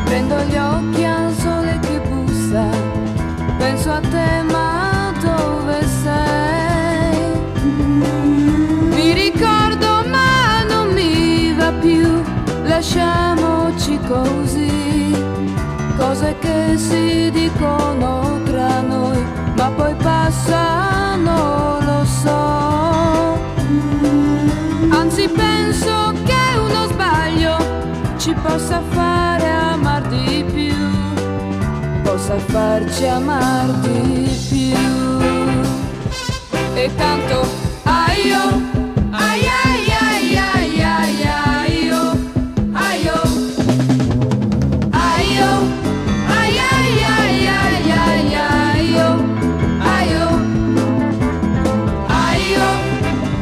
Prendo gli occhi al sole che bussa, penso a te ma dove sei? Mi ricordo ma non mi va più, lasciamoci così, cose che si dicono tra noi, ma poi passano, lo so. Anzi penso che uno sbaglio ci possa fare amar di più, possa farci amar di più. E tanto aio, ai ai ai ai ai aio, aio, aio, ai ai ai ai ai aio, aio, aio,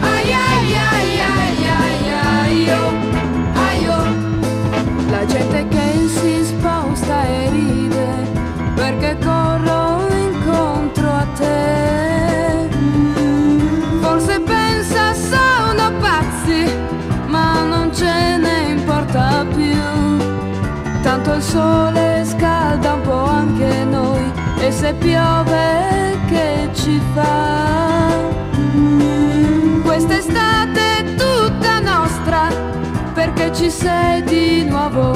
ai ai ai ai ai aio, aio. La gente che si sposta e ride perché corro incontro a te. Forse pensa sono pazzi, ma non ce ne importa più. Tanto il sole scalda un po' anche noi, e se piove che ci fa? Quest'estate è tutta nostra, perché ci sei di nuovo